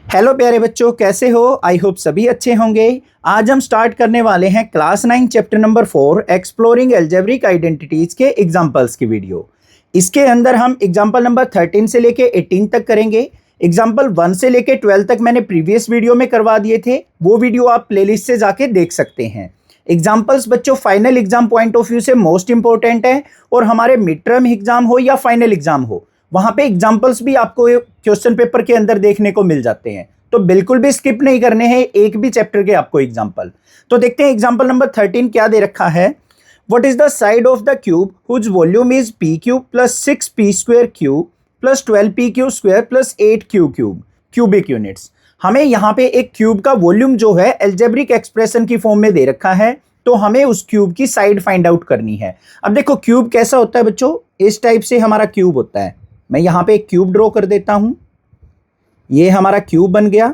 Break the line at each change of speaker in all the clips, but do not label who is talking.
Hello प्यारे बच्चों, कैसे हो? आई होप सभी अच्छे होंगे। आज हम स्टार्ट करने वाले हैं class 9 chapter number 4 exploring algebraic identities के एग्जांपल्स की वीडियो। इसके अंदर हम एग्जांपल नंबर 13 से लेके 18 तक करेंगे। एग्जांपल 1 से लेके 12 तक मैंने प्रीवियस वीडियो में करवा दिए थे, वो वीडियो आप प्लेलिस्ट से जाके देख सकते हैं। एग्जाम्पल्स बच्चों final exam point of view से मोस्ट इंपॉर्टेंट है, और हमारे मिड टर्म एग्जाम हो या फाइनल एग्जाम हो, वहां पे एग्जाम्पल्स भी आपको क्वेश्चन पेपर के अंदर देखने को मिल जाते हैं, तो बिल्कुल भी स्किप नहीं करने हैं एक भी चैप्टर के आपको एग्जाम्पल। तो देखते हैं एग्जाम्पल नंबर 13 क्या दे रखा है। What is the side of the cube whose volume is P cube plus 6p square cube plus 12pq square plus 8q cube cubic units. हमें यहाँ पे एक क्यूब का वॉल्यूम जो है एल्जेब्रिक एक्सप्रेशन की फॉर्म में दे रखा है, तो हमें उस क्यूब की साइड फाइंड आउट करनी है। अब देखो क्यूब कैसा होता है बच्चों, इस टाइप से हमारा क्यूब होता है। मैं यहाँ पे एक क्यूब ड्रॉ कर देता हूं, ये हमारा क्यूब बन गया।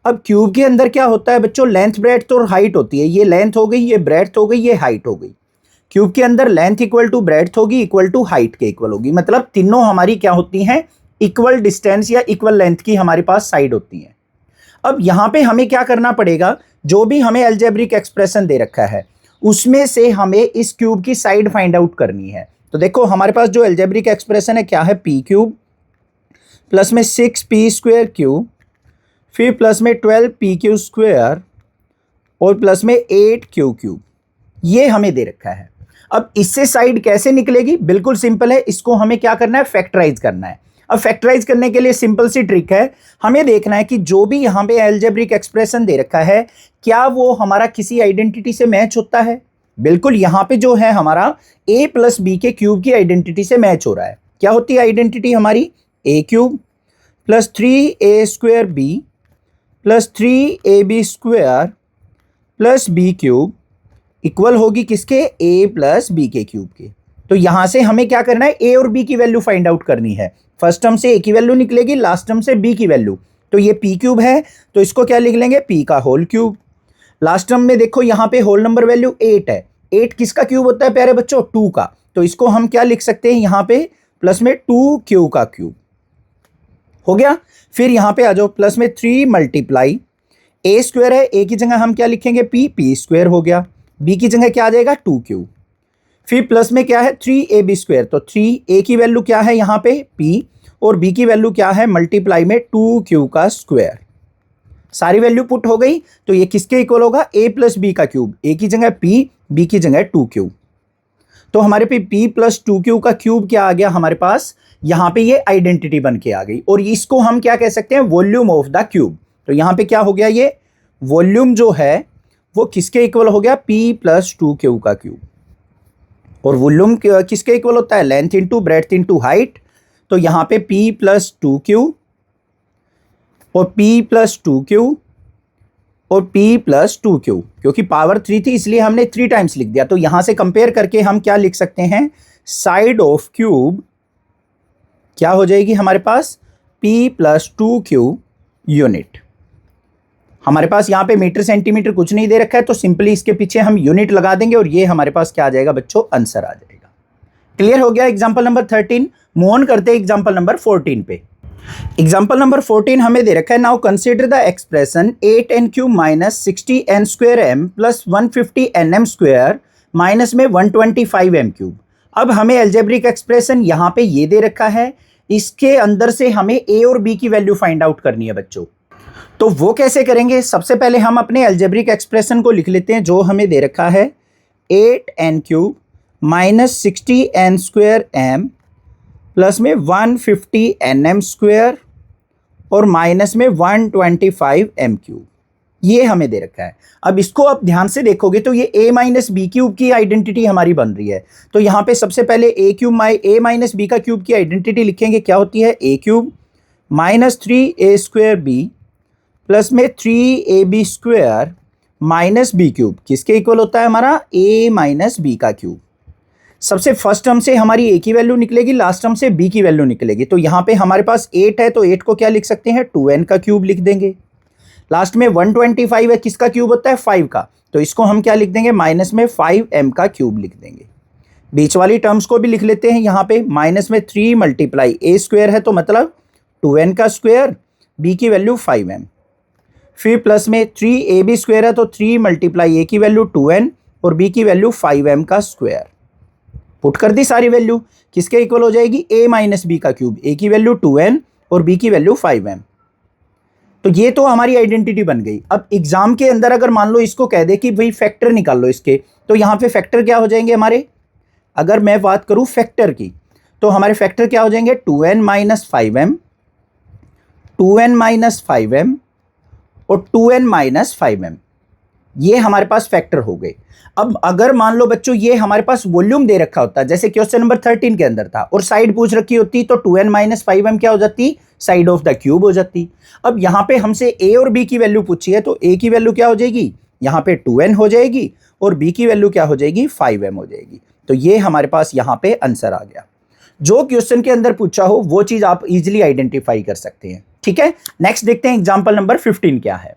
अब क्यूब के अंदर क्या होता है बच्चों, लेंथ ब्रेड्थ और हाइट होती है। ये लेंथ हो गई, ये ब्रेड्थ हो गई, ये हाइट हो गई। क्यूब के अंदर लेंथ इक्वल टू ब्रेड्थ होगी इक्वल टू हाइट के इक्वल होगी, मतलब तीनों हमारी क्या होती हैं, इक्वल डिस्टेंस या इक्वल लेंथ की हमारे पास साइड होती है। अब यहाँ पे हमें क्या करना पड़ेगा, जो भी हमें एल्जेब्रिक एक्सप्रेशन दे रखा है उसमें से हमें इस क्यूब की साइड फाइंड आउट करनी है। तो देखो हमारे पास जो एल्जेब्रिक एक्सप्रेशन है क्या है, पी क्यूब प्लस में 6p स्क्वायर क्यूब, फिर प्लस में 12pq स्क्वायर और प्लस में 8q क्यूब, ये हमें दे रखा है। अब इससे साइड कैसे निकलेगी, बिल्कुल सिंपल है, इसको हमें क्या करना है, फैक्टराइज करना है। अब फैक्टराइज करने के लिए सिंपल सी ट्रिक है, हमें देखना है कि जो भी यहाँ पे एल्जेब्रिक एक्सप्रेशन दे रखा है क्या वो हमारा किसी आइडेंटिटी से मैच होता है। बिल्कुल यहाँ पे जो है हमारा a प्लस बी के क्यूब की आइडेंटिटी से मैच हो रहा है। क्या होती है आइडेंटिटी हमारी, a cube plus 3a square B plus 3ab square plus B cube equal होगी किसके, a प्लस बी के क्यूब के। तो यहां से हमें क्या करना है, a और b की वैल्यू फाइंड आउट करनी है। फर्स्ट टर्म से a की वैल्यू निकलेगी, लास्ट टर्म से b की वैल्यू। तो ये p क्यूब है, तो इसको क्या लिख लेंगे, p का होल क्यूब। लास्ट टर्म में देखो यहाँ पे होल नंबर वैल्यू 8 है, 8 किसका क्यूब होता है प्यारे बच्चों, 2 का। तो इसको हम क्या लिख सकते हैं यहाँ पे, प्लस में 2q का क्यूब हो गया। फिर यहां पे आ जाओ, प्लस में 3 मल्टीप्लाई a स्क्वायर है, a की जगह हम क्या लिखेंगे, p स्क्वायर हो गया। b की जगह क्या आ जाएगा, 2q। फिर प्लस में क्या है, 3ab स्क्वायर, तो 3a की वैल्यू क्या है यहाँ पे p, और b की वैल्यू क्या है, मल्टीप्लाई में 2q का स्क्वायर। सारी वैल्यू पुट हो गई, तो ये किसके इक्वल होगा, a प्लस बी का क्यूब, a की जगह p, b की जगह 2q। तो हमारे पे p प्लस 2q का क्यूब क्या आ गया हमारे पास, यहां पे ये आइडेंटिटी बन के आ गई, और इसको हम क्या कह सकते हैं, वॉल्यूम ऑफ द क्यूब। तो यहां पे क्या हो गया, ये वॉल्यूम जो है वो किसके इक्वल हो गया, p प्लस 2q का क्यूब। और वॉल्यूम किसके इक्वल होता है, length into breadth into height. तो यहां पे p प्लस 2q और p प्लस 2q और p प्लस 2q, क्योंकि पावर 3 थी इसलिए हमने 3 टाइम्स लिख दिया। तो यहां से कंपेयर करके हम क्या लिख सकते हैं, साइड ऑफ क्यूब क्या हो जाएगी हमारे पास, p प्लस 2q यूनिट। हमारे पास यहाँ पे मीटर सेंटीमीटर कुछ नहीं दे रखा है, तो सिंपली इसके पीछे हम यूनिट लगा देंगे और ये हमारे पास क्या आ जाएगा बच्चों, आंसर आ जाएगा। क्लियर हो गया एग्जाम्पल नंबर 13। मूव ऑन करते हैं एग्जाम्पल नंबर 14 पे। एग्जाम्पल नंबर 14 हमें दे रखा है, now consider the expression 8n cube minus 60n square m plus 150nm square minus में 125m क्यूब। अब हमें एल्जेब्रिक एक्सप्रेशन यहाँ पे ये दे रखा है, इसके अंदर से हमें a और b की वैल्यू फाइंड आउट करनी है बच्चों। तो वो कैसे करेंगे, सबसे पहले हम अपने एल्जेब्रिक एक्सप्रेशन को लिख लेते हैं, जो हमें दे रखा है 8n cube minus 60n square m plus में 150nm स्क्वायर और माइनस में 125m क्यूब, ये हमें दे रखा है। अब इसको आप ध्यान से देखोगे तो ये a माइनस बी क्यूब की आइडेंटिटी हमारी बन रही है। तो यहाँ पे सबसे पहले a माइनस बी का क्यूब की आइडेंटिटी लिखेंगे, क्या होती है, a cube minus 3a square B plus में 3ab square minus B cube, किसके इक्वल होता है हमारा, a माइनस बी का क्यूब। सबसे फर्स्ट टर्म से हमारी a की वैल्यू निकलेगी, लास्ट टर्म से b की वैल्यू निकलेगी। तो यहाँ पे हमारे पास 8 है, तो 8 को क्या लिख सकते हैं, 2n का क्यूब लिख देंगे। लास्ट में 125 है, किसका क्यूब होता है, 5 का, तो इसको हम क्या लिख देंगे, माइनस में 5m का क्यूब लिख देंगे। बीच वाली टर्म्स को भी लिख लेते हैं, यहाँ पे माइनस में 3 मल्टीप्लाई a स्क्वायर है, तो मतलब 2n का स्क्वायर बी की वैल्यू 5m, फिर प्लस में 3ab स्क्वायर है तो 3 मल्टीप्लाई ए की वैल्यू 2n और बी की वैल्यू 5m का स्क्वायर। पुट कर दी सारी वैल्यू, किसके इक्वल हो जाएगी, a माइनस बी का क्यूब, a की वैल्यू 2n और b की वैल्यू 5m। तो ये तो हमारी आइडेंटिटी बन गई। अब एग्जाम के अंदर अगर मान लो इसको कह दे कि भाई फैक्टर निकाल लो इसके, तो यहाँ पे फैक्टर क्या हो जाएंगे हमारे, अगर मैं बात करूँ फैक्टर की तो हमारे फैक्टर क्या हो जाएंगे, 2n minus 5m, 2n minus 5m और 2n माइनस 5m, ये हमारे पास फैक्टर हो गए। अब अगर मान लो बच्चों ये हमारे पास वॉल्यूम दे रखा होता, जैसे क्वेश्चन नंबर 13 के अंदर था, और साइड पूछ रखी होती तो 2n माइनस 5m क्या हो जाती, साइड ऑफ द क्यूब हो जाती। अब यहाँ पे हमसे a और b की वैल्यू पूछी है तो a की वैल्यू क्या हो जाएगी, यहाँ पे 2n हो जाएगी और b की वैल्यू क्या हो जाएगी, 5m हो जाएगी। तो ये हमारे पास यहाँ पे आंसर आ गया। जो क्वेश्चन के अंदर पूछा हो वो चीज आप इजिली आइडेंटिफाई कर सकते हैं। ठीक है, नेक्स्ट देखते हैं एग्जाम्पल नंबर 15 क्या है।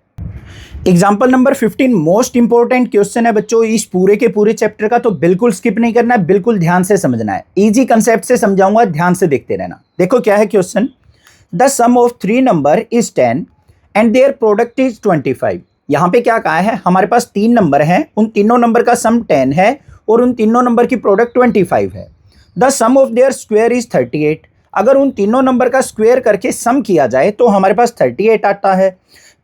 Example number 15 most important question है बच्चों, इस पूरे के पूरे चैप्टर का, तो बिल्कुल स्किप नहीं करना है, बिल्कुल ध्यान से समझना है। इजी कंसेप्ट से समझाऊंगा, ध्यान से देखते रहना। देखो क्या है question, the sum of 3 number is 10 and their product is 25। यहाँ पे क्या कहा है, हमारे पास 3 नंबर हैं, उन तीनों नंबर का सम 10 है और उन तीनों नंबर की प्रोडक्ट 25 है। The sum of their square is 38। अगर उन तीनों नंबर का स्क्वायर करके सम किया जाए तो हमारे पास 38 आता है।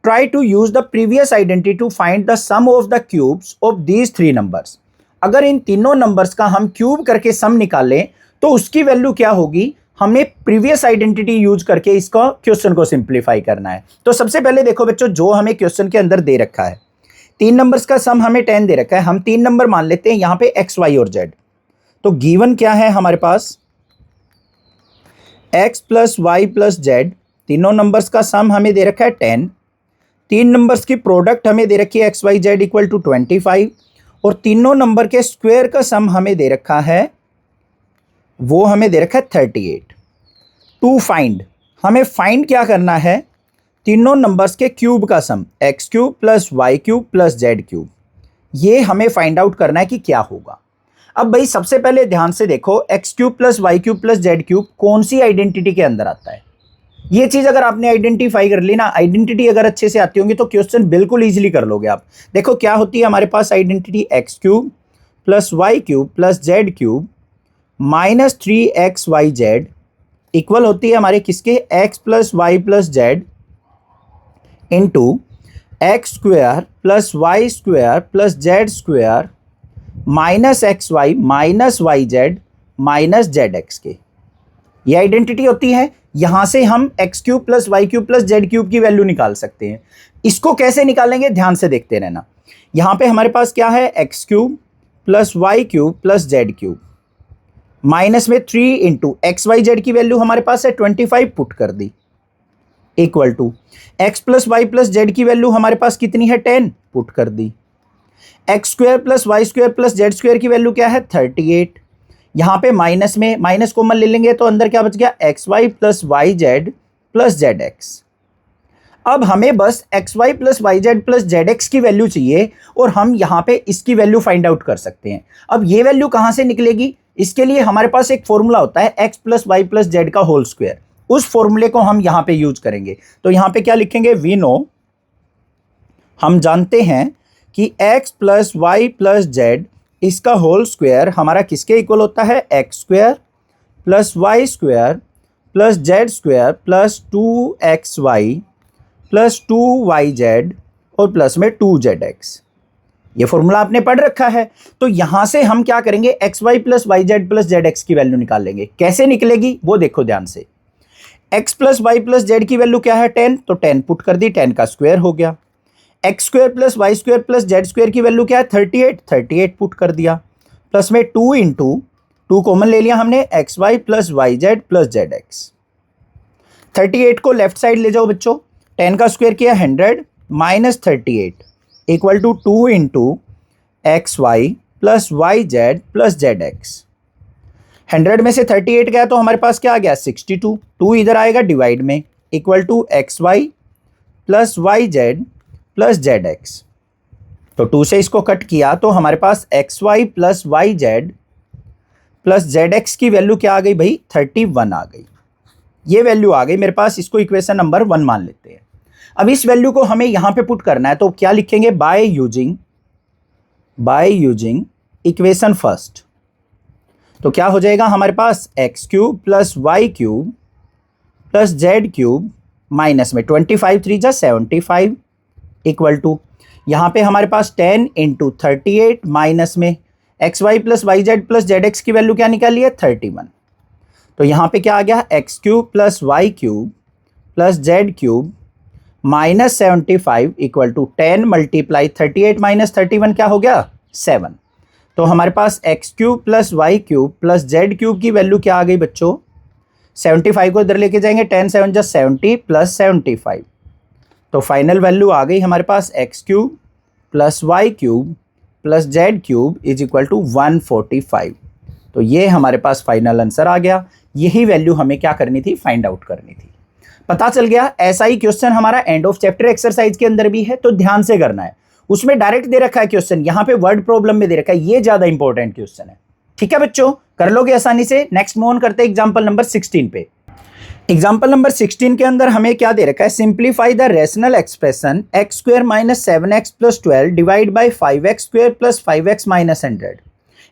Try to use the previous identity to find the sum of the cubes of these 3 numbers. अगर इन तीनों नंबर्स का हम क्यूब करके सम निकालें तो उसकी वैल्यू क्या होगी, हमें प्रीवियस आइडेंटिटी यूज करके इसका क्वेश्चन को सिंप्लीफाई करना है। तो सबसे पहले देखो बच्चों, जो हमें क्वेश्चन के अंदर दे रखा है, 3 नंबर्स का सम हमें 10 दे रखा है, हम 3 नंबर मान लेते हैं यहाँ पे x, y और z। तो गिवन क्या है हमारे पास, x plus Y plus Z, तीनों नंबर्स का सम हमें दे रखा है 10, 3 नंबर्स की प्रोडक्ट हमें दे रखी है x, y, z equal to 25 और तीनों नंबर के स्क्वायर का सम हमें दे रखा है, वो हमें दे रखा है 38। टू फाइंड, हमें फाइंड क्या करना है, तीनों नंबर्स के क्यूब का sum x cube plus Y cube plus Z cube, ये हमें फाइंड आउट करना है कि क्या होगा। अब भाई सबसे पहले ध्यान से देखो, x cube plus Y cube plus Z cube कौन सी आइडेंटिटी के अंदर आता है। ये चीज अगर आपने आइडेंटिफाई कर ली ना, आइडेंटिटी अगर अच्छे से आती होंगी तो क्वेश्चन बिल्कुल इजीली कर लोगे आप। देखो क्या होती है हमारे पास identity, x cube plus Y cube plus Z cube minus 3xyz equal होती है हमारे किसके, x plus Y plus Z into X square plus Y square plus Z square minus X Y minus Y Z minus Z X के, ये identity होती है। यहां से हम X cube plus Y cube plus Z cube की value निकाल सकते हैं। इसको कैसे निकालेंगे ध्यान से देखते रहना। यहां पे हमारे पास क्या है, x cube plus Y cube plus Z cube minus में 3 इंटू एक्स वाई जेड की वैल्यू हमारे पास है 25, पुट कर दी, equal to x plus Y plus z की वैल्यू हमारे पास कितनी है 10, पुट कर दी, x square plus Y square plus Z square की वैल्यू क्या है 38। यहाँ पे माइनस में माइनस कॉमन ले लेंगे तो अंदर क्या बच गया, X Y plus Y Z plus Z X. अब हमें बस X Y plus Y Z plus Z x की वैल्यू चाहिए और हम यहाँ पे इसकी वैल्यू फाइंड आउट कर सकते हैं। अब ये वैल्यू कहाँ से निकलेगी, इसके लिए हमारे पास एक फॉर्मूला होता है X plus Y plus Z का होल स्क्वायर, उस फॉर्मूले को हम यहाँ पे यूज करेंगे। तो यहाँ पे क्या लिखेंगे, वी नो, हम जानते हैं कि x plus Y plus Z इसका होल स्क्वायर हमारा किसके इक्वल होता है, X square plus Y square plus Z square plus 2xy plus 2yz और प्लस में 2zx। ये फॉर्मूला आपने पढ़ रखा है। तो यहां से हम क्या करेंगे, x Y plus Y Z plus Z x की वैल्यू निकाल लेंगे। कैसे निकलेगी वो देखो ध्यान से। x plus Y plus z की वैल्यू क्या है 10, तो 10 पुट कर दी, 10 का स्क्वायर हो गया। X square plus Y square plus Z square की वैल्यू क्या है 38, 38 पुट कर दिया, प्लस में 2 इंटू 2 कॉमन ले लिया हमने, x Y plus Y Z plus Z x. 38 को लेफ्ट साइड ले जाओ बच्चों, 10 का स्क्वायर किया 100 minus 38 equal to 2 into x Y plus Y Z plus Z x. 100 में से 38 गया तो हमारे पास क्या आ गया 62, 2 इधर आएगा डिवाइड में, equal to x Y plus Y Z plus Z x. तो 2 से इसको कट किया तो हमारे पास x Y plus Y Z plus Z x की वैल्यू क्या आ गई भाई 31 आ गई। ये वैल्यू आ गई मेरे पास, इसको इक्वेशन नंबर 1 मान लेते हैं। अब इस वैल्यू को हमें यहां पे पुट करना है, तो क्या लिखेंगे, बाय यूजिंग इक्वेशन फर्स्ट। तो क्या हो जाएगा हमारे पास, x cube plus Y cube plus Z cube minus में 25 3 जा 75 इक्वल टू, यहाँ पे हमारे पास 10 इंटू 38 माइनस में x Y plus Y Z plus Z x की वैल्यू क्या निकाली है, 31। तो यहाँ पे क्या आ गया, x cube plus Y cube plus Z cube minus 75 equal to 10 multiply 38 minus 31 क्या हो गया, 7। तो हमारे पास x cube plus Y cube plus Z cube की वैल्यू क्या आ गई बच्चों, 75 को इधर लेके जाएंगे, 10 7 जा 70 प्लस 75। तो फाइनल वैल्यू आ गई हमारे पास x cube plus Y cube plus Z cube is equal to 145। तो ये हमारे पास फाइनल आंसर आ गया। यही वैल्यू हमें क्या करनी थी, फाइंड आउट करनी थी। पता चल गया। ऐसा ही क्वेश्चन हमारा एंड ऑफ चैप्टर एक्सरसाइज के अंदर भी है, तो ध्यान से करना है। उसमें डायरेक्ट दे रखा है क्वेश्चन, यहाँ पे वर्ड प्रॉब्लम में दे रखा है, ये ज्यादा इंपॉर्टेंट क्वेश्चन है। ठीक है बच्चों, कर लोगे आसानी से। नेक्स्ट मूव ऑन करते हैं एग्जांपल नंबर 16 पे। एग्जाम्पल नंबर 16 के अंदर हमें क्या दे रखा है, simplify the rational expression x square minus 7x plus 12 divide by 5x square plus 5x minus 100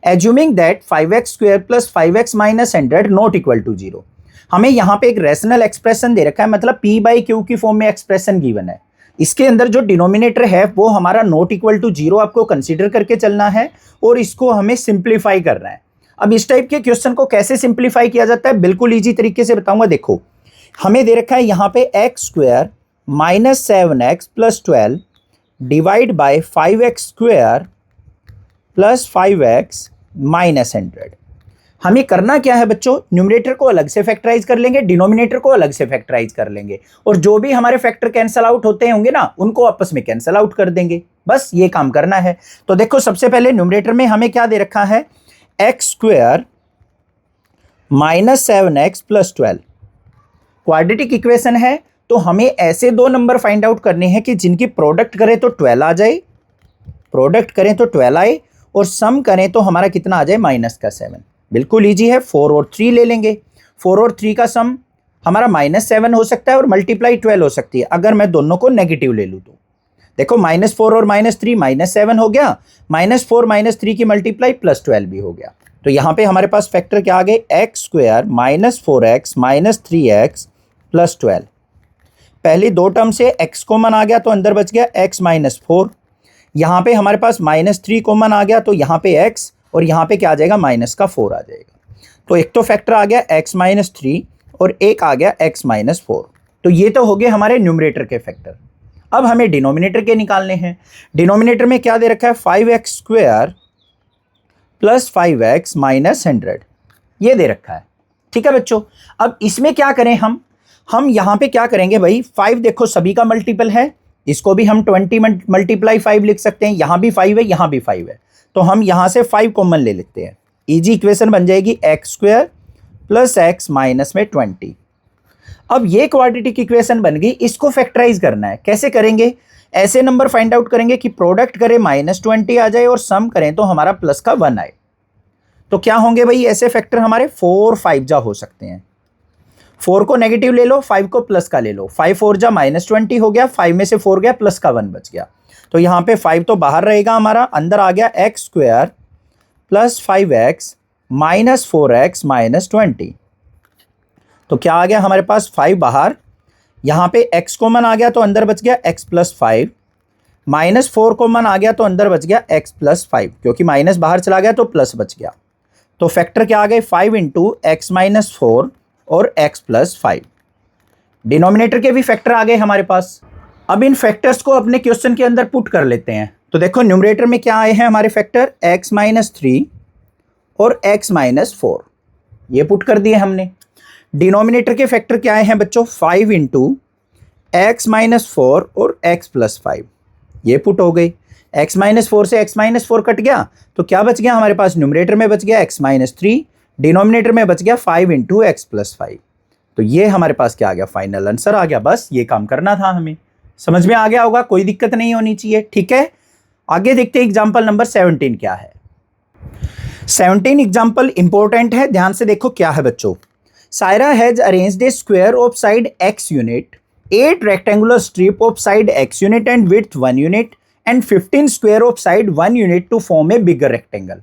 assuming that 5x square plus 5x minus 100 not equal to 0। हमें यहाँ पे एक रेशनल एक्सप्रेशन दे रखा है, मतलब p बाई क्यू की form में expression given है। इसके अंदर जो डिनोमिनेटर है वो हमारा नॉट इक्वल टू 0 आपको कंसीडर करके चलना है, और इसको हमें सिंप्लीफाई करना है। अब इस टाइप के क्वेश्चन को कैसे सिंप्लीफाई किया जाता है, बिल्कुल इजी तरीके से बताऊंगा। देखो, हमें दे रखा है यहाँ पे x square minus 7x plus 12 divide by 5x square plus 5x minus 100। हमें करना क्या है बच्चों, न्यूमरेटर को अलग से फैक्टराइज कर लेंगे, डिनोमिनेटर को अलग से फैक्टराइज कर लेंगे, और जो भी हमारे फैक्टर कैंसल आउट होते होंगे ना, उनको आपस में कैंसल आउट कर देंगे। बस ये काम करना है। तो देखो, सबसे पहले न्यूमरेटर में हमें क्या दे रखा है, X square minus 7x plus 12 quadratic equation है। तो हमें ऐसे दो नंबर फाइंड आउट करने हैं कि जिनकी प्रोडक्ट करें तो 12 आ जाए, प्रोडक्ट करें तो 12 आए, और सम करें तो हमारा कितना आ जाए, माइनस का 7। बिल्कुल इजी है। 4 और 3 ले लेंगे। 4 और 3 का सम हमारा -7 हो सकता है और मल्टीप्लाई 12 हो सकती है, अगर मैं दोनों को नेगेटिव ले लूँ तो। देखो, -4 और -3 -7 हो गया, -4 -3 की मल्टीप्लाई +12 भी हो गया। तो यहाँ पे हमारे पास फैक्टर क्या आ गए, x square minus 4x minus 3x plus 12। पहली दो टर्म से x कॉमन आ गया तो अंदर बच गया x माइनस 4। यहाँ पे हमारे पास -3 कॉमन आ गया तो यहाँ पे x, और यहाँ पे क्या आ जाएगा, माइनस का 4 आ जाएगा। तो एक तो फैक्टर आ गया x माइनस 3 और एक आ गया x माइनस 4। तो ये तो हो गए हमारे न्यूमरेटर के फैक्टर। अब हमें डिनोमिनेटर के निकालने हैं। डिनोमिनेटर में क्या दे रखा है, 5x square plus 5x minus 100, ये दे रखा है। ठीक है बच्चों, अब इसमें क्या करें हम यहाँ पे क्या करेंगे भाई, 5 देखो सभी का मल्टीपल है, इसको भी हम 20 मल्टीप्लाई 5 लिख सकते हैं। यहाँ भी 5 है, यहाँ भी 5 है, तो हम यहाँ से 5 कॉमन ले लेते हैं। इजी इक्वेशन बन जाएगी x square plus x minus में 20। अब ये क्वाड्रेटिक इक्वेशन बन गई, इसको फैक्टराइज करना है। कैसे करेंगे, ऐसे नंबर फाइंड आउट करेंगे कि प्रोडक्ट करें -20 आ जाए और सम करें तो हमारा प्लस का 1 आए। तो क्या होंगे भाई ऐसे फैक्टर हमारे, 4 5 जा हो सकते हैं। 4 को नेगेटिव ले लो, 5 को प्लस का ले लो, 5 4 जा -20 हो गया, 5 में से 4 गया, प्लस का 1 बच गया। तो यहाँ पे 5 तो बाहर रहेगा हमारा, अंदर आ गया x square plus 5x minus 4x minus 20। तो क्या आ गया हमारे पास, 5 बाहर, यहाँ पे x कॉमन आ गया तो अंदर बच गया x प्लस 5, -4 कॉमन आ गया तो अंदर बच गया x प्लस 5, क्योंकि माइनस बाहर चला गया तो प्लस बच गया। तो फैक्टर क्या आ गए, 5 इंटू एक्स माइनस 4 और x प्लस 5। डिनोमिनेटर के भी फैक्टर आ गए हमारे पास। अब इन फैक्टर्स को अपने क्वेश्चन के अंदर पुट कर लेते हैं। तो देखो, न्यूमरेटर में क्या आए हैं हमारे फैक्टर, x माइनस 3 और x माइनस 4, ये पुट कर दिए हमने। डिनोमिनेटर के फैक्टर क्या आए हैं बच्चों, 5 इंटू एक्स माइनस 4 और x प्लस 5, ये पुट हो गई। x माइनस 4 से x माइनस 4 कट गया, तो क्या बच गया हमारे पास, न्यूमरेटर में बच गया x माइनस 3, डिनोमिनेटर में बच गया 5 इंटू एक्स प्लस 5। तो ये हमारे पास क्या आ गया, फाइनल आंसर आ गया। बस ये काम करना था हमें। समझ में आ गया होगा, कोई दिक्कत नहीं होनी चाहिए। ठीक है, आगे देखते हैं एग्जाम्पल नंबर 17 क्या है। 17 एग्जाम्पल इंपॉर्टेंट है, ध्यान से देखो क्या है बच्चों। Saira has arranged a square of side x unit, 8 rectangular strip of side x unit and width 1 unit and 15 square of side 1 unit to form a bigger rectangle.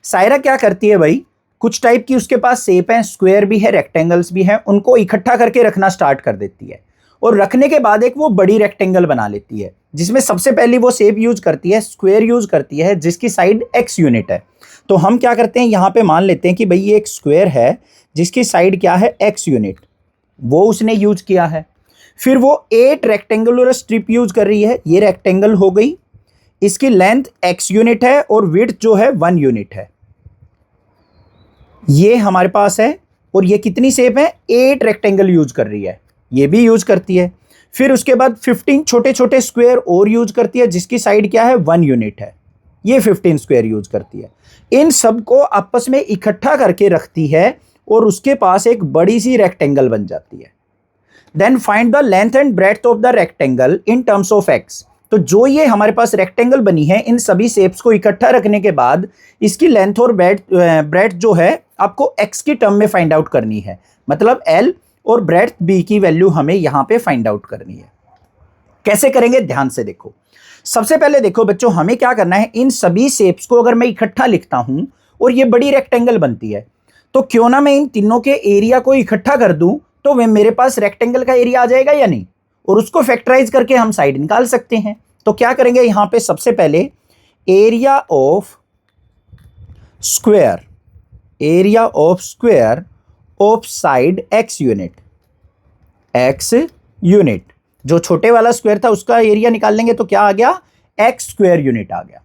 Saira क्या करती है भाई, कुछ टाइप की उसके पास शेप है, स्क्वायर भी है, रेक्टेंगल्स भी हैं, उनको इकट्ठा करके रखना स्टार्ट कर देती है और रखने के बाद एक वो बड़ी रेक्टेंगल बना लेती है, जिसमें सबसे पहली वो शेप यूज करती है, स्क्वायर यूज करती है, जिसकी साइड x यूनिट है। तो हम क्या करते हैं, यहाँ पे मान लेते हैं कि भाई ये एक स्क्वायर है जिसकी साइड क्या है, x यूनिट, वो उसने यूज किया है। फिर वो 8 रेक्टेंगुलर स्ट्रिप यूज कर रही है, ये रेक्टेंगल हो गई, इसकी लेंथ x यूनिट है और विड्थ जो है 1 यूनिट है, ये हमारे पास है। और ये कितनी शेप है, 8 रेक्टेंगल यूज कर रही है, ये भी यूज करती है। फिर उसके बाद 15 छोटे छोटे स्क्वायर और यूज करती है, जिसकी साइड क्या है, 1 यूनिट है, ये 15 स्क्वायर यूज करती है। इन सब को आपस में इकट्ठा करके रखती है और उसके पास एक बड़ी सी रेक्टेंगल बन जाती है। Then find the length and breadth of the rectangle in terms of x। तो जो ये हमारे पास रेक्टेंगल बनी है, इन सभी शेप्स को इकट्ठा रखने के बाद इसकी लेंथ और ब्रेड्थ जो है आपको x की टर्म में फाइंड आउट करनी है, मतलब l और ब्रेड्थ b की वैल्यू हमें यहाँ पे फाइंड आउट करनी है। कैसे करेंगे, ध्यान से देखो। सबसे पहले देखो बच्चों, हमें क्या करना है, इन सभी शेप्स को अगर मैं इकट्ठा लिखता हूं और ये बड़ी रेक्टेंगल बनती है, तो क्यों ना मैं इन तीनों के एरिया को इकट्ठा कर दूं, तो मेरे पास रेक्टेंगल का एरिया आ जाएगा या नहीं, और उसको फैक्टराइज करके हम साइड निकाल सकते हैं। तो क्या करेंगे, यहां पे सबसे पहले area of square of side x unit, जो छोटे वाला स्क्वायर था उसका एरिया निकाल लेंगे, तो क्या आ गया, x स्क्वायर यूनिट आ गया।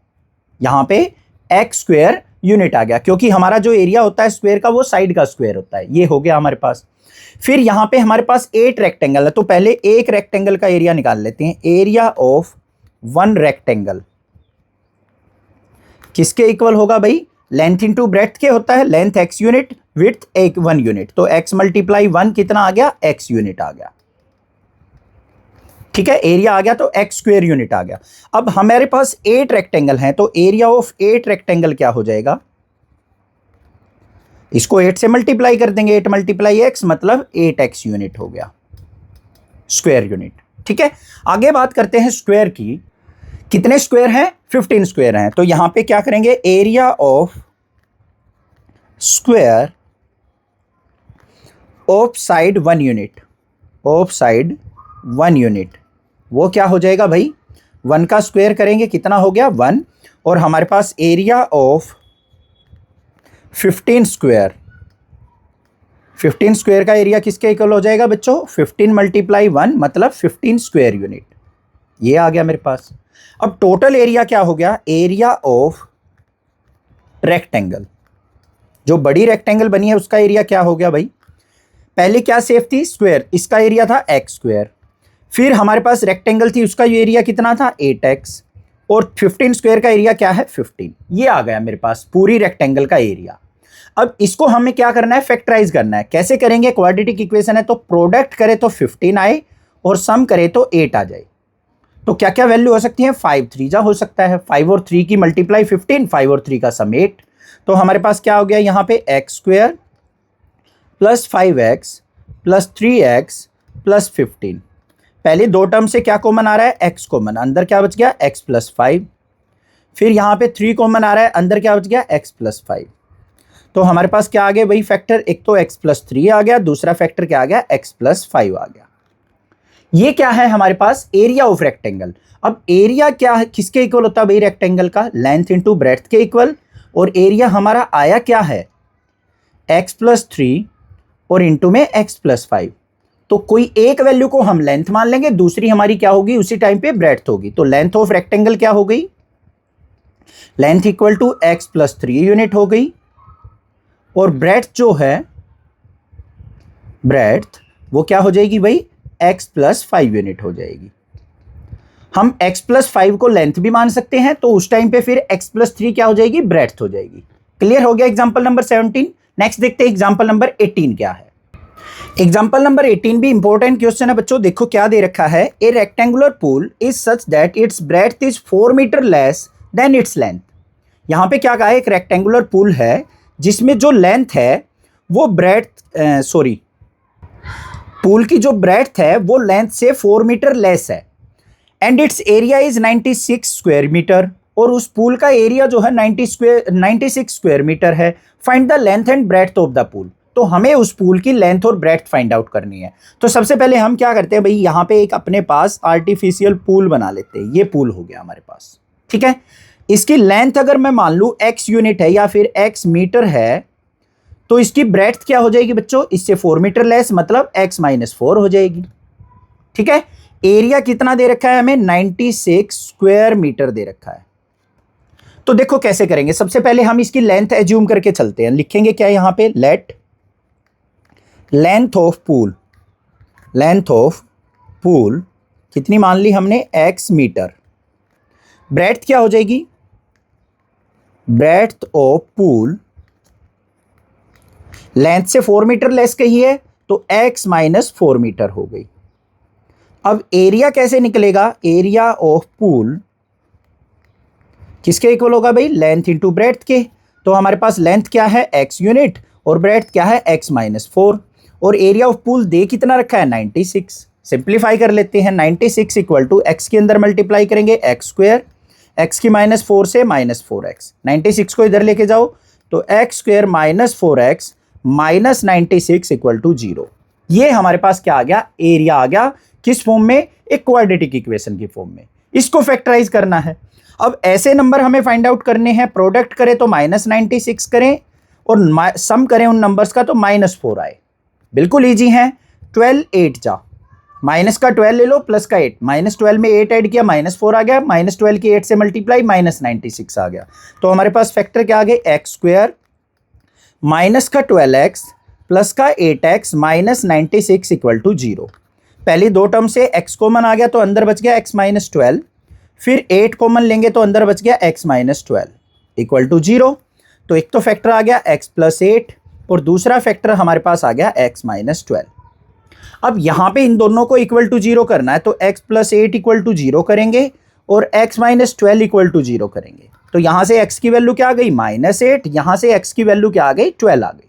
यहां पे x स्क्वायर यूनिट आ गया, क्योंकि हमारा जो एरिया होता है स्क्वायर का वो साइड का स्क्वायर होता है, ये हो गया हमारे पास। फिर यहां पे हमारे पास 8 रेक्टेंगल है, तो पहले एक रेक्टेंगल का एरिया निकाल लेते हैं। एरिया ऑफ 1 रेक्टेंगल किसके इक्वल होगा भाई, लेंथ इंटू ब्रेड्थ के होता है, length x unit, width 1 unit, तो x मल्टीप्लाई 1 कितना आ गया, x यूनिट आ गया। ठीक है, एरिया आ गया तो x स्क्वायर यूनिट आ गया। अब हमारे पास 8 रेक्टेंगल हैं, तो एरिया ऑफ 8 रेक्टेंगल क्या हो जाएगा, इसको 8 से मल्टीप्लाई कर देंगे, 8 मल्टीप्लाई x मतलब 8x यूनिट हो गया, स्क्वायर यूनिट। ठीक है, आगे बात करते हैं स्क्वायर की। कितने स्क्वायर हैं, 15 स्क्वायर हैं, तो यहां पे क्या करेंगे, area of square of side 1 unit, वो क्या हो जाएगा भाई, 1 का स्क्वायर करेंगे, कितना हो गया 1, और हमारे पास एरिया ऑफ 15 स्क्वायर का एरिया किसके इक्वल हो जाएगा बच्चों, 15 मल्टीप्लाई 1 मतलब 15 स्क्वायर यूनिट, ये आ गया मेरे पास। अब टोटल एरिया क्या हो गया, एरिया ऑफ रेक्टेंगल, जो बड़ी रेक्टेंगल बनी है उसका एरिया क्या हो गया भाई, पहले क्या शेप थी, स्क्वायर, इसका एरिया था x स्क्वायर। फिर हमारे पास रेक्टेंगल थी, उसका एरिया कितना था 8x, और 15 स्क्वायर का एरिया क्या है 15, ये आ गया मेरे पास पूरी रेक्टेंगल का एरिया। अब इसको हमें क्या करना है, फैक्टराइज करना है। कैसे करेंगे, क्वाड्रेटिक इक्वेशन है, तो प्रोडक्ट करे तो 15 आए और सम करे तो 8 आ जाए। तो क्या क्या वैल्यू हो सकती है, 5 3 जा हो सकता है, 5 और 3 की मल्टीप्लाई 15, 5 और 3 का सम 8, तो हमारे पास क्या हो गया यहाँ पे x square plus 5x plus 3x plus 15। पहले दो टर्म से क्या कॉमन आ रहा है, x कॉमन, अंदर क्या बच गया x प्लस 5। फिर यहाँ पे 3 कॉमन आ रहा है, अंदर क्या बच गया x प्लस 5। तो हमारे पास क्या आ गया वही फैक्टर, एक तो x प्लस 3 आ गया, दूसरा फैक्टर क्या आ गया x प्लस 5 आ गया। ये क्या है हमारे पास, एरिया ऑफ रेक्टेंगल। अब एरिया क्या है, किसके इक्वल होता है भाई, रेक्टेंगल का लेंथ इंटू ब्रेड्थ के इक्वल, और एरिया हमारा आया क्या है x प्लस 3 और इंटू में x प्लस 5। तो कोई एक वैल्यू को हम लेंथ मान लेंगे, दूसरी हमारी क्या होगी उसी टाइम पे ब्रेड्थ होगी। तो लेंथ ऑफ रेक्टेंगल क्या हो गई, length equal to x plus 3 unit हो गई, और ब्रेड्थ जो है, ब्रेड्थ वो क्या हो जाएगी भाई, x प्लस 5 यूनिट हो जाएगी। हम x प्लस 5 को लेंथ भी मान सकते हैं, तो उस टाइम पे फिर x प्लस 3 क्या हो जाएगी, ब्रेड्थ हो जाएगी। क्लियर हो गया एग्जांपल नंबर 17। नेक्स्ट देखते हैं एग्जांपल नंबर 18 क्या है। एग्जांपल नंबर 18 भी इंपॉर्टेंट क्वेश्चन है बच्चों। देखो क्या दे रखा है, a rectangular pool is such that its breadth is 4 metre less than its length. यहाँ पे क्या कहा है, एक रेक्टेंगुलर पूल है जिसमें जो लेंथ है वो ब्रेड्थ पूल की जो ब्रेड्थ है वो लेंथ से 4 मीटर लेस है and its area is 96 square metre, और उस पूल का एरिया जो है 96 स्क्वायर मीटर है। Find the length and breadth of the pool. तो हमें उस पूल की लेंथ और ब्रेड्थ फाइंड आउट करनी है। तो सबसे पहले हम क्या करते हैं भाई, यहाँ पे एक अपने पास आर्टिफिशियल पूल बना लेते हैं। ये पूल हो गया हमारे पास, ठीक है। इसकी लेंथ अगर मैं मान लूँ x यूनिट है या फिर x मीटर है, तो इसकी ब्रेड्थ क्या हो जाएगी बच्चों, इससे 4 मीटर लेस, मतलब x - 4 हो जाएगी, ठीक है। एरिया कितना दे रखा है हमें, 96 स्क्वायर मीटर दे रखा है। तो देखो कैसे करेंगे। सबसे पहले हम इसकी लेंथ एज्यूम करके चलते हैं। लिखेंगे क्या यहां पे, लेट लेंथ ऑफ पूल कितनी मान ली हमने, x मीटर। ब्रेड्थ क्या हो जाएगी, ब्रेड्थ ऑफ पूल, लेंथ से 4 मीटर लेस कही है तो x - 4 मीटर हो गई। अब एरिया कैसे निकलेगा, एरिया ऑफ पूल किसके इक्वल होगा भाई, लेंथ इंटू ब्रेड्थ के। तो हमारे पास लेंथ क्या है x यूनिट और ब्रेड्थ क्या है x - 4, और एरिया ऑफ पूल दे कितना रखा है 96। सिंप्लीफाई कर लेते हैं, 96 इक्वल टू x के अंदर मल्टीप्लाई करेंगे x स्क्वायर, x की -4 से -4x, 96 को इधर लेके जाओ तो x square -4x - 96 equal to 0। ये हमारे पास क्या आ गया, एरिया आ गया। किस फॉर्म में, एक क्वाड्रेटिक इक्वेशन की फॉर्म में। इसको फैक्टराइज करना है। अब ऐसे नंबर हमें फाइंड आउट करने हैं, प्रोडक्ट करें तो -96 करें और सम करें उन नंबर्स का तो -4 आए। बिल्कुल इजी है। 12 8 जा, माइनस का 12 ले लो प्लस का 8, -12 में 8 ऐड किया -4 आ गया, -12 की 8 से मल्टीप्लाई -96 आ गया। तो हमारे पास फैक्टर क्या आ गए, x स्क्वायर माइनस का 12x प्लस का 8x -96 इक्वल टू 0। पहली दो टर्म से x कॉमन आ गया तो अंदर बच गया x - 12, फिर 8 कॉमन लेंगे तो अंदर बच गया x - 12 इक्वल टू 0। तो एक तो फैक्टर आ गया x + 8 और दूसरा फैक्टर हमारे पास आ गया x - 12। अब यहां पे इन दोनों को इक्वल टू 0 करना है तो x + 8 इक्वल टू 0 करेंगे और x - 12 इक्वल टू 0 करेंगे। तो यहां से x की वैल्यू क्या आ गई, -8, यहां से x की वैल्यू क्या आ गई, 12 आ गई।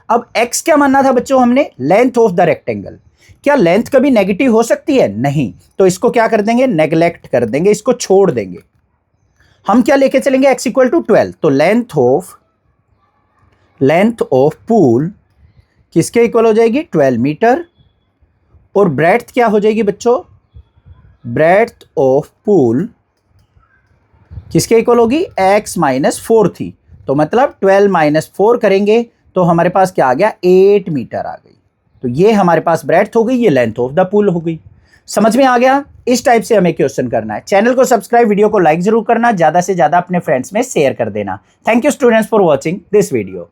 अब x क्या मानना था बच्चों हमने, लेंथ ऑफ द रेक्टेंगल। क्या लेंथ कभी नेगेटिव हो सकती है, नहीं। तो इसको क्या कर देंगे, नेग्लेक्ट कर देंगे, इसको छोड़ देंगे। हम क्या लेके चलेंगे, x = 12। तो लेंथ ऑफ पूल किसके इक्वल हो जाएगी, 12 मीटर, और ब्रेड्थ क्या हो जाएगी बच्चों, ब्रेड्थ ऑफ पूल किसके इक्वल होगी, x - 4 थी, तो मतलब 12 - 4 करेंगे तो हमारे पास क्या आ गया, 8 मीटर आ गई। तो ये हमारे पास ब्रेड्थ हो गई, ये लेंथ ऑफ द पूल हो गई। समझ में आ गया। इस टाइप से हमें क्वेश्चन करना है। चैनल को सब्सक्राइब, वीडियो को लाइक जरूर करना, ज्यादा से ज्यादा अपने फ्रेंड्स में शेयर कर देना। Thank you students for watching this video.